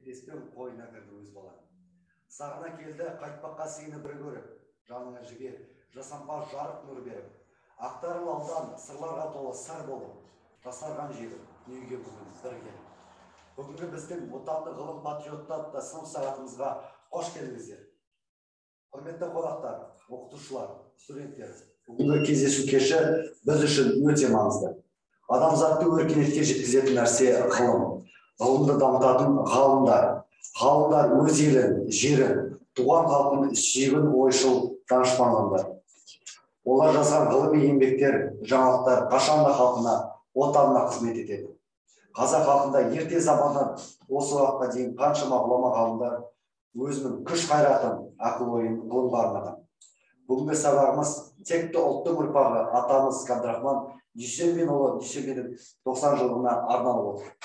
Теспен қойына кірді өз бала. Сағына келді, қайтпаққа сені бір көріп, жаныңа жігер, жасамға жарық нұр беріп. Ақтарыл алдан сырларға толы сыр болып, жасарған жері дүниеге бүгін бір келіп. Бүгінгі біздің отандық ғылым патриоттар атты сынып сағатымызға қош келдіңіздер. Құрметті қонақтар, оқытушылар, студенттер, бүгінгі кездесу кеші біз үшін өте маңызды. Адамзатты өркениетке жеткізетін нәрсе ғылым. Ғылымды дамытатын ғалымдар өз елін, жерін, туған халқын сүйген ойшыл данышпандар. Олар жазған ғылыми еңбектер, жаңалықтар қашанда халқына, отанына қызмет етеді. Қазақ халқында ерте заманнан осы уақытқа дейін қаншама ғұлама ғалымдар өзінің күш қайратын, ақыл ойын ғылымға арнаған. Бүгінгі сабағымыз текті ұлттың ұрпағы атамыз Абдрахман Дүйсенбинұлы Дүйсенбиннің 90 жылдығына арналып отыр.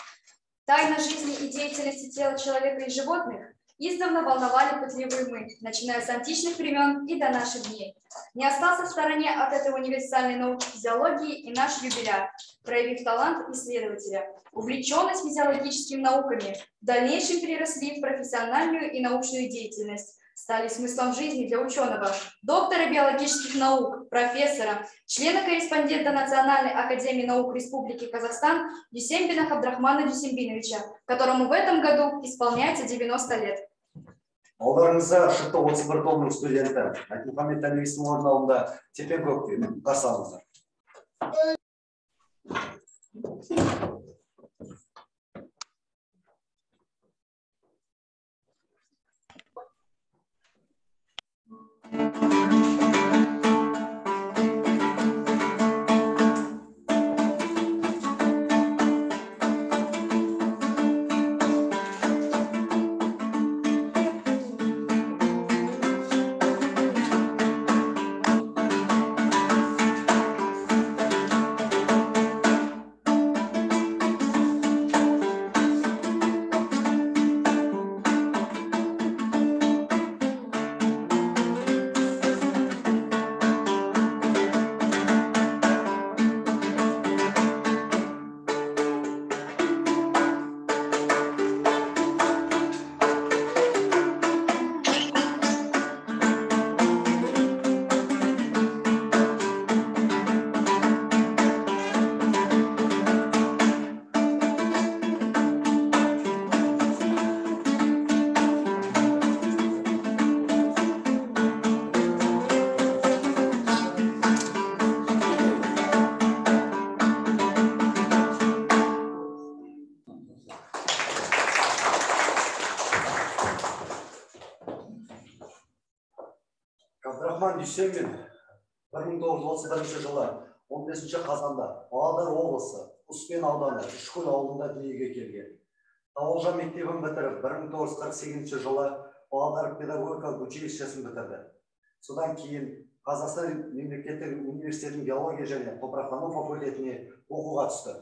Тайна жизни и деятельности тела человека и животных издавна волновали пытливые умы, начиная с античных времен и до наших дней. Не остался в стороне от этой универсальной науки физиологии и наш юбиляр, проявив талант исследователя. Увлеченность физиологическими науками в дальнейшем переросли в профессиональную и научную деятельность, стали смыслом жизни для ученого, доктора биологических наук, профессора, члена-корреспондента Национальной академии наук Республики Казахстан Дүйсенбина Абдрахмана Дүйсенбиновича, которому в этом году исполняется 90 лет. Алдарыңызда шықты 31 томның студенті Айтмұхамед Тәнбиевтің орындауында Тепен-көкте қарсы алыңыздар. Абдрахман Дүйсенбин 1931 жылы 15 қазанда Павлодар облысы Успен ауданы Үшкөл ауылында дүниеге келген. Табалжан мектебін бітіріп 1948 жылы Павлодар педагогикалық училищесін бітірді. Содан кейін Қазақстан мемлекеттік университетінің геология және топырақтану факультетіне оқуға түсті.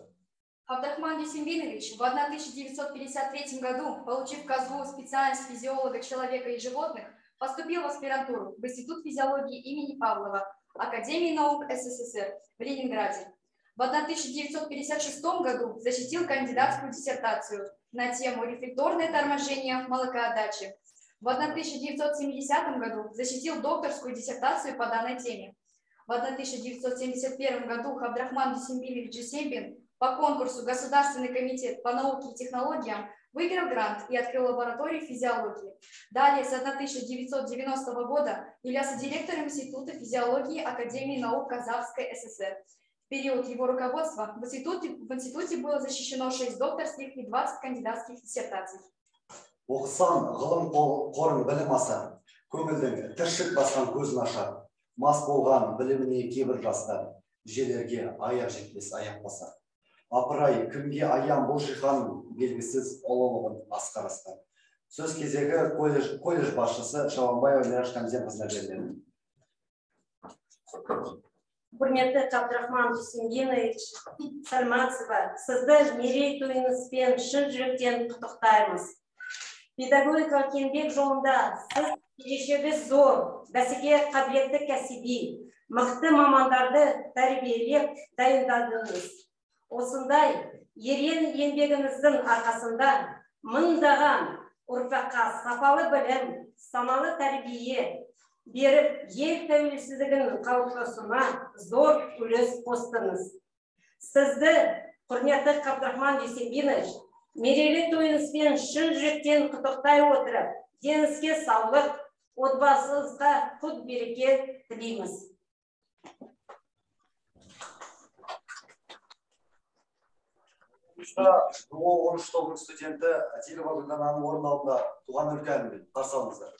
Абдрахман Дүйсенбинович в 1953 году, получив КАЗГУ специальность физиолога человека и животных, поступил в аспирантуру в Институт физиологии имени Павлова, Академии наук СССР в Ленинграде. В 1956 году защитил кандидатскую диссертацию на тему рефлекторное торможение молокоотдачи. В 1970 году защитил докторскую диссертацию по данной теме. В 1971 году Абдрахман Дүйсенбинович Дүйсенбин по конкурсу Государственный комитет по науке и технологиям выиграл грант и открыл лабораторию физиологии. Далее, с 1990 года являлся директором Института физиологии Академии наук Казахской ССР. В период его руководства в институте было защищено 6 докторских и 20 кандидатских диссертаций. Оқысан ғылым қорын білім аса, көңілдің тіршік басқан көзін ашар, мас болған біліміне кейбір жастар, желерге аяқ жетпес аяқ басар. Апырай, кімге аян бұл жиһанның белгісіз ұлылығын асқар асқар. Сөз кезегі колледж басшысы Шаланбаева Мираш Камзенқызына беріледі. Құрметті Абдрахман Дүйсенбинович, саламатсызба, сізді мерейтойыңызбен шын жүректен құттықтаймыз. Педагогикалық еңбек жолында сіз келешегі зор, бәсекеге қабілетті кәсіби, мықты мамандарды тәрбиелеп дайындадыңыз. Осындай ерен еңбегіңіздің арқасында мыңдаған ұрпаққа сапалы білім, саналы тәрбие беріп, ел тәуелсіздігінің қалыптасуына зор үлес қостыңыз. Сізді, құрметті Қабдрахман Дүйсенбинович, мерейлі тойыңызбен шын жүректен құттықтай отырып, деніңізге саулық, отбасыңызға құт береке тілейміз. ГУ 13 тобының студенті Атилова Гүлнананың орын алдында туған өлке әнімен қарсы алыңыздар.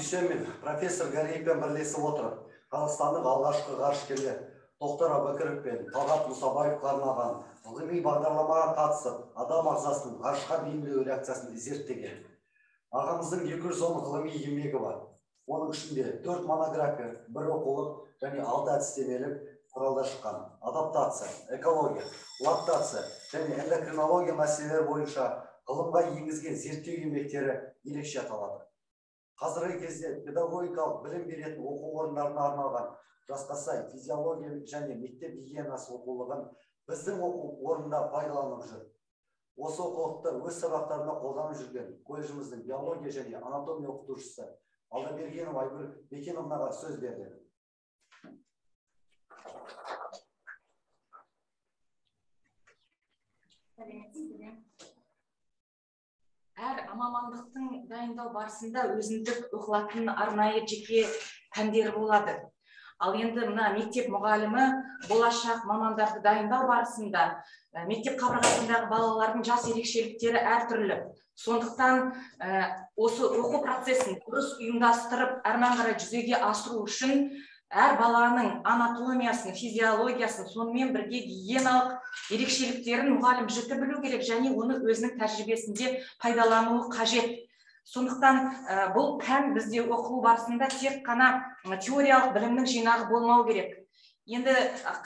Дүйсенмен профессор Гариевпен бірлесіп отырып, Қазақстанның алғашқы ғарышкерлер Тоқтар Әубәкіров пен Талғат Мұсабаевқа арналған ғылыми бағдарламаға қатысып, адам ағзасының ғарышқа бейімдеу реакциясын зерттеген. Ағамыздың 210 ғылыми еңбегі бар. Оның ішінде 4 монография, 1 оқулық және 6 әдістемелік құралдар шыққан. Адаптация, экология, лактация және эндокринология мәселелері бойынша ғылымға енгізген зерттеу еңбектері ерекше аталады. Қазіргі кезде педагогикалық білім беретін оқу орындарына арналған жасқа сай физиология және мектеп гигиенасы оқулығын біздің оқу орнында пайдаланып жүр. Осы оқулықты өз сабақтарында қолданып жүрген колледжіміздің биология және анатомия оқытушысы Алдабергенова Айгүл Бекеновнаға сөз берді. Әр мамандықтың дайындау барысында өзіндік оқылатын арнайы жеке пәндері болады. Ал енді мына мектеп мұғалімі болашақ мамандарды дайындау барысында мектеп қабырғасындағы балалардың жас ерекшеліктері әртүрлі. Сондықтан осы оқу процесін дұрыс ұйымдастырып, әрмен қарай жүзеге асыру үшін әр баланың анатомиясын, физиологиясын, сонымен бірге гигиеналық ерекшеліктерін мұғалім жіті білу керек және оны өзінің тәжірибесінде пайдалануы қажет. Сондықтан бұл пән бізде оқу барысында тек қана теориялық білімнің жинағы болмау керек. Енді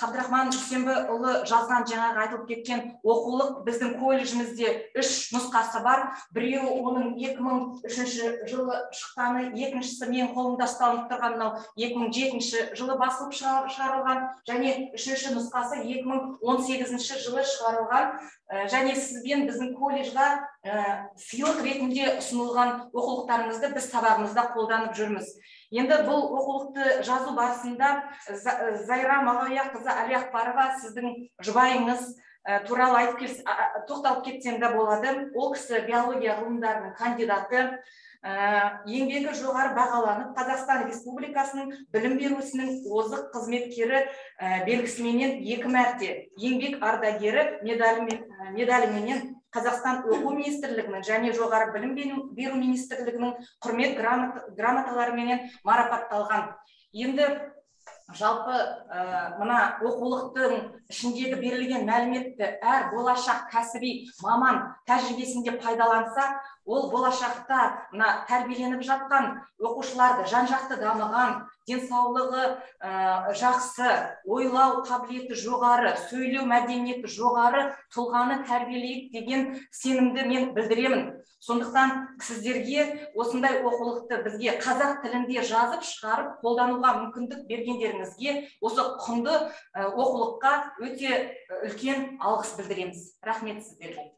Қабдырахман Дүйсенбіұлы жазған жаңағы айтылып кеткен оқулық біздің колледжімізде 3 нұсқасы бар. Біреуі оның 2003 жылы шыққаны, екіншісі мен қолымда ұсталып тұрған 2007 жылы басылып шығарылған, және үшінші нұсқасы 2018 жылы шығарылған. Және сізбен біздің колледжға сыйлық ретінде ұсынылған оқулықтарыңызды біз сабағымызда қолданып жүрміз. Енді бұл оқулықты жазу барысында Зайра Мағауияқызы Әлиақбарова сіздің жұбайыңыз туралы тоқталып кетсем де болады. Ол кісі биология ғылымдарының кандидаты, еңбегі жоғары бағаланып, Қазақстан Республикасының білім беру ісінің озық қызметкері белгісіменен 2 мәрте, еңбек ардагері медаліменен Қазақстан оқу министрлігінің және жоғары білім беру министрлігінің құрмет грамоталарыменен марапатталған. Енді жалпы мына оқулықтың ішіндегі берілген мәліметті әр болашақ кәсіби маман тәжірибесінде пайдаланса, ол болашақта тәрбиеленіп жатқан оқушыларды жан-жақты дамыған, денсаулығы жақсы, ойлау қабілеті жоғары, сөйлеу мәдениеті жоғары тұлғаны тәрбиелейді деген сенімді мен білдіремін. Сондықтан сіздерге осындай оқулықты бізге қазақ тілінде жазып шығарып қолдануға мүмкіндік бергендеріңізге осы құнды оқулыққа өте үлкен алғыс білдіреміз. Рахмет сіздерге.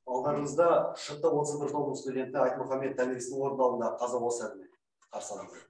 Алдарыңызда ШТ 31 тобының студенті Айтмұхамед Тәңірісінің орындауында қаза болса әдіне қарсы алыңыз.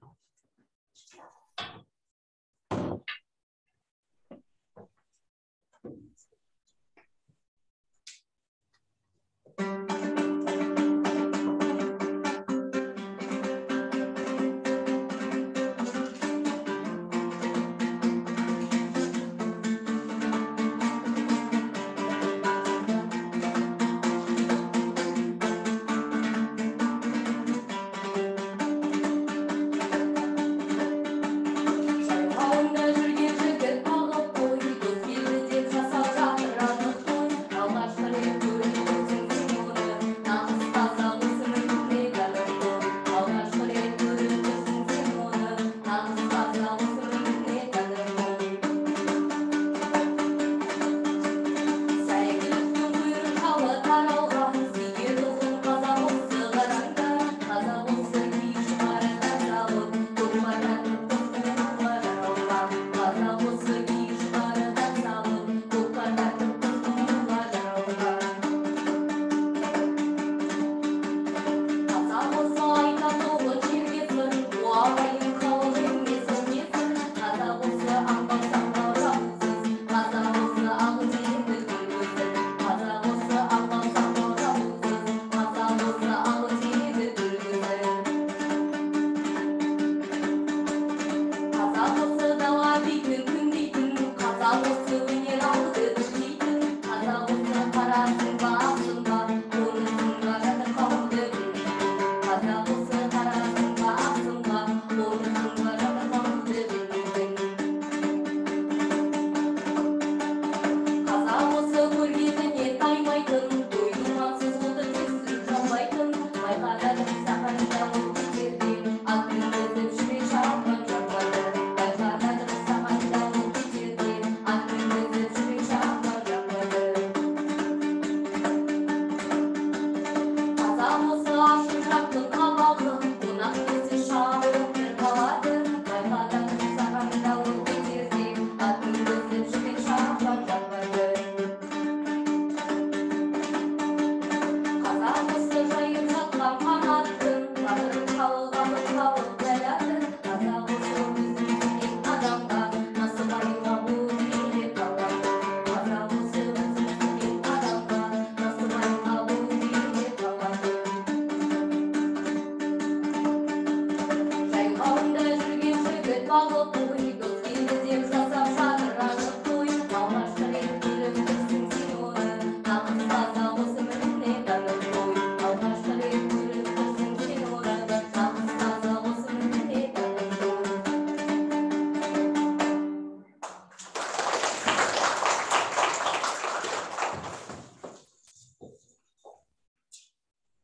бағып той, дос келмесек жасап жатыр ашық той. Алғашқы рет көріп тұрсың сен оны, нағыз таза осы мініне танып қой. Алғашқы рет көріп тұрсың сен оны, нағыз таза осы мініне танып қой.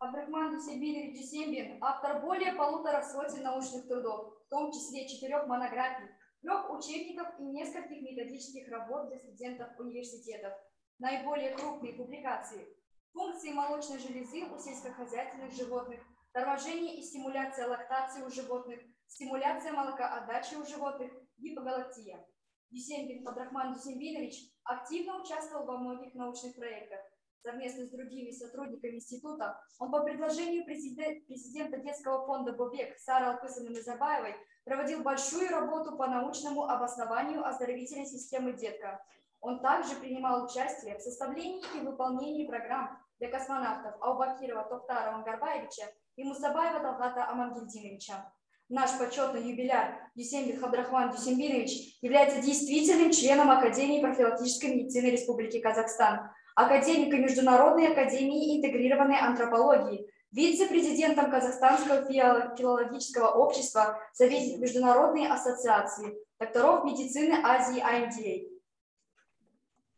Абдрахман Дүйсенбинович Дүйсенбин – автор более 1,5 сотен научных трудов, в том числе 4 монографий, 3 учебников и нескольких методических работ для студентов университетов. Наиболее крупные публикации: функции молочной железы у сельскохозяйственных животных, торможение и стимуляция лактации у животных, стимуляция молокоотдачи у животных, гипогалактия. Дүйсенбин Абдрахман Дүйсенбинович активно участвовал во многих научных проектах. Совместно с другими сотрудниками института он по предложению президента детского фонда «Бобек» Сары Алпысовны Назарбаевой проводил большую работу по научному обоснованию оздоровительной системы детка. Он также принимал участие в составлении и выполнении программ для космонавтов Аубакирова Токтара Ангарбаевича и Мусабаева Талгата Амангельдиновича. Наш почетный юбиляр Дүйсенбин Абдрахман Дүйсенбинович является действительным членом Академии профилактической медицины Республики Казахстан, академиком Международной академии интегрированной антропологии, вице-президентом Казахстанского филологического общества, советник Международной ассоциации докторов медицины Азии АМДА.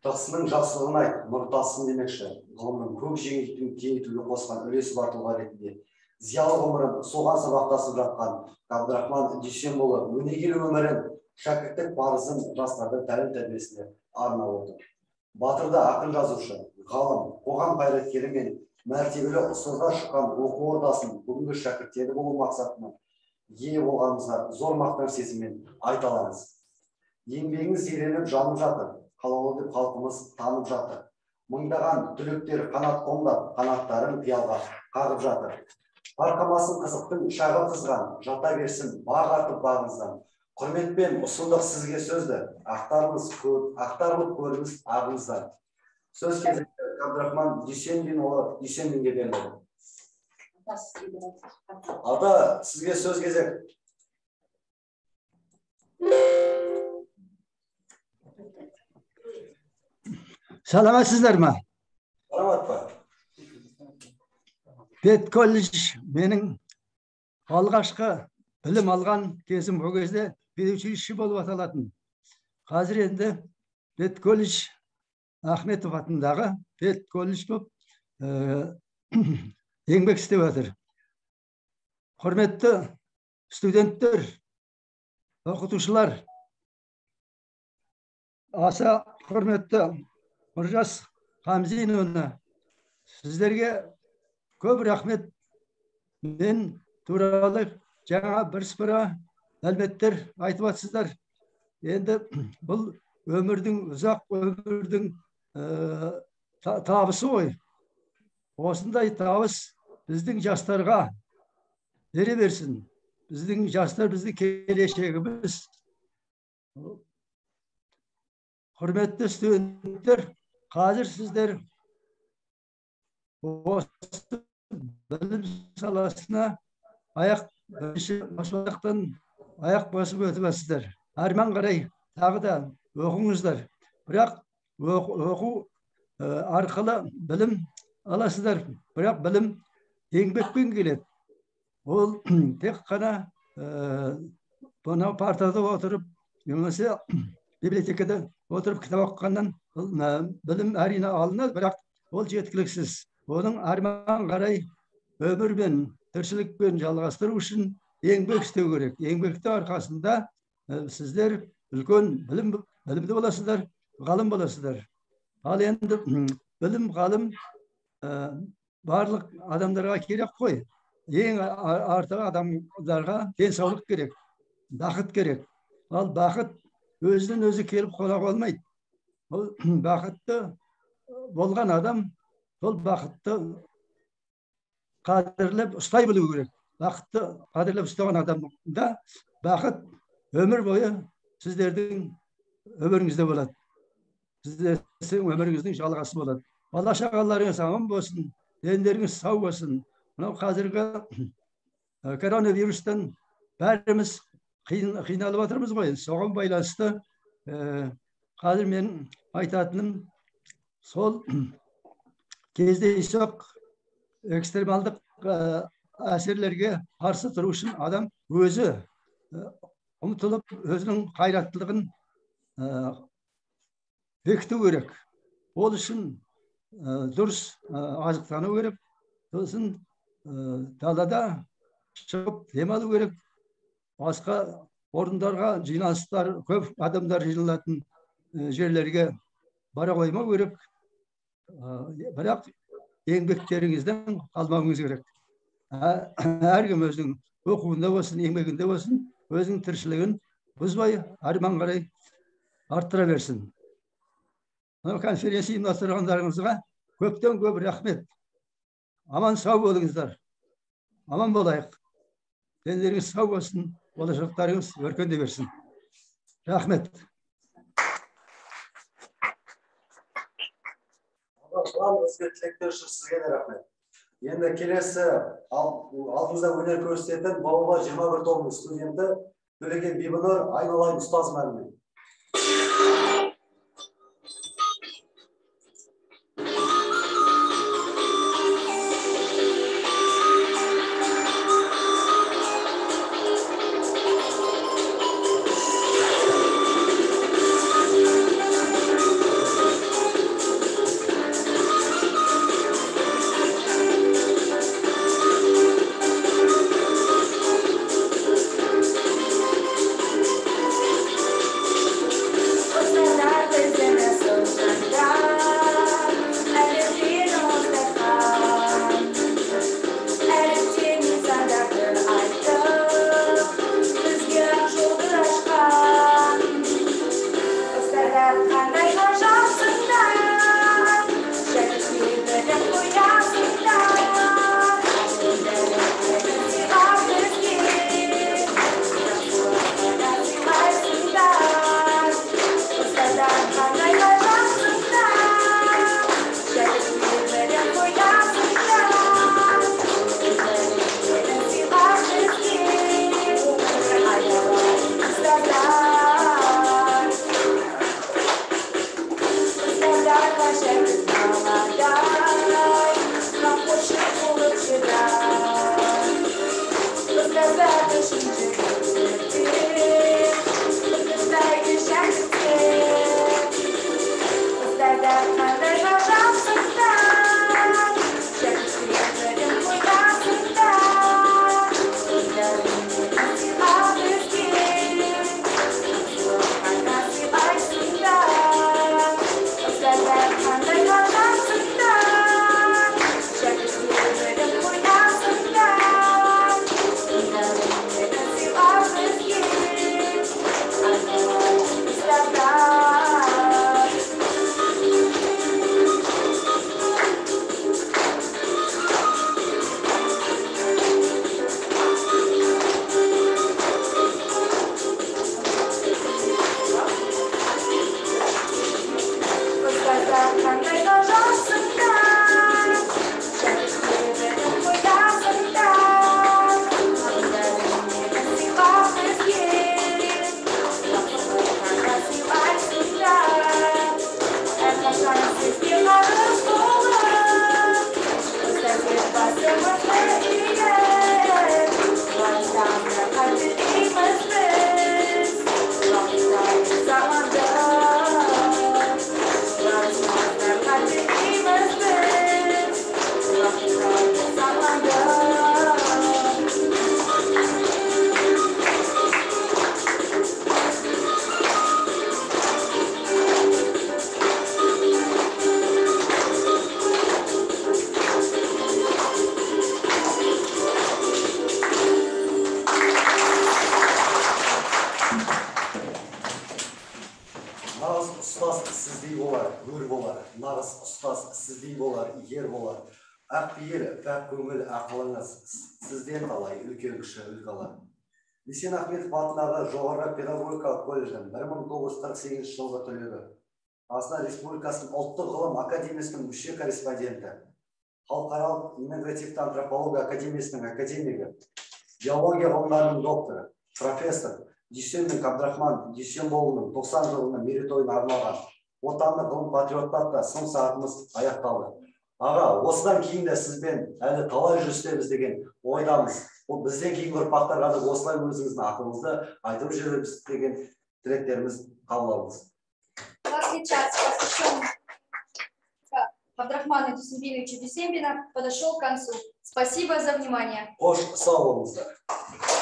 Жақсының жақсылығын айт, нұртасын демекші, ғылымның көк кеңейтуге қосқан үлесі бар тұлға ретінде зиялы ғұмырын соған сабақтасып жатқан Абдрахман Дүйсенболы өнегелі өмірін, шәкірттік парызын жастардың тәлім тәрбиесіне арнап отыр. Батырда ақын жазушы, ғалым, қоғам қайраткері мен мәртебелі ұстаздар шыққан оқу ордасын бүгінгі шәкірттері болу мақсатына ие болғанымызға зор мақтан сезіммен айта аламыз. Еңбегіңіз еленіп жанып жатыр, қалаулы деп халқымыз танып жатыр. Мыңдаған түлектер қанат қомдап, қанаттарын қиялға қағып жатыр. Арқамасын қызықтың шағы қызған, жата берсін бақ артып бағыңыздан. Құрметпен ұсындық сізге сөзді, ақтарылып көріңіз ағыңыздан. Сөз кезекті Абдрахман Дүйсенбинұлы Дүйсенбинге беріледі. Ата, сізге сөз кезек. Саламатсыздар ма? Саламат па? Педколледж менің алғашқы білім алған кезім, о кезде педучилище болып аталатын. Қазір енді педколледж Ахметов атындағы педколледж болып еңбек істеп жатыр. Құрметті студенттер, оқытушылар, аса құрметті Мұржас Хамзиновна, сіздерге көп рахмет. Мен туралы жаңа бірсыпыра мәліметтер айтып жатсыздар. Енді бұл өмірдің, ұзақ өмірдің табысы ғой. Осындай табыс біздің жастарға бере берсін. Біздің жастар, біздің келешегіміз. Құрметті студенттер, қазір сіздер осы білім саласына аяқ басып өтіп жатсыздар. Арман қарай тағы да оқыңыздар. Бірақ оқу арқылы білім аласыздар. Бірақ білім еңбекпен келеді. Ол тек қана бұнау партада отырып, немесе библиотекада отырып кітап оқығаннан білім әрине алынады, бірақ ол жеткіліксіз. Оның арман қарай өмірмен, тіршілікпен жалғастыру үшін еңбек істеу керек. Еңбекті арқасында сіздер үлкен білімді боласыздар, ғалым боласыздар. Ал енді білім, ғалым барлық адамдарға керек қой. Ең артығы адамдарға денсаулық керек, бақыт керек. Ал бақыт өзінен өзі келіп қона қоймайды. Ол бақытты болған адам, сол бақытты қадірлеп ұстай білу керек. Бақытты қадірлеп ұстаған адамда бақыт өмір бойы сіздердің өміріңізде болады. Сіздердің өміріңіздің жалғасы болады. Бала шағаларыңыз аман болсын, дендеріңіз сау болсын. Мынау қазіргі коронавирустан бәріміз қиналып жатырмыз ғой. Соған байланысты қазір мен айтатыным сол кездейсоқ экстремалдық әсерлерге қарсы тұру үшін адам өзі ұмтылып, өзінің қайраттылығын бекіту керек. Ол үшін дұрыс азықтану керек. Сосын далада шығып демалу керек. Басқа орындарға жиналыстар, көп адамдар жиналатын жерлерге бара қоймау керек. Бірақ еңбектеріңізден қалмауыңыз керек. Әркім өзінің оқуында болсын, еңбегінде болсын, өзінің тіршілігін бұзбай, арман қарай арттыра берсін. Конференция ұйымдастырғандарыңызға көптен көп рахмет. Аман сау болыңыздар. Аман болайық. Дендеріңіз сау болсын, болашақтарыңыз өркенде берсін. Рахмет. Тілектер үшін сізге де рахмет. Енді келесі алдымызда өнер көрсететін балалар 21 томның студенті Төлеген Бибінұр айналайын ұстазым әнімен. Сізден талай үлкен кіші үлкалар. Есен Ахметов атындағы жоғары педагогикалық колледждің 1948 жылғы түлегі. Қазақстан Республикасының ұлттық ғылым академиясының мүше корреспонденті. Халықаралық интегративті антропология академиясының академигі. Биология ғылымдарының докторы, профессор, Дүйсенбек Абдрахман Дүйсенболұлының 90 жылының мерейтойына арналған отандық ғылым патриоттарда сын сағатымыз аяқталды. Аға, осыдан кейін де сізбен әлі талай жүрістеміз деген ойдамыз. Ол бізден кейінгі ұрпақтарға да осылай өзіңіздің ақылыңызды айтып жүріңіз деген тілектеріміз қабыл алыңыз. Классный час, посвященный Абдрахману Дүйсенбековичу Дүйсенбина, подошел к концу. Спасибо за внимание. Қош сау болыңыздар.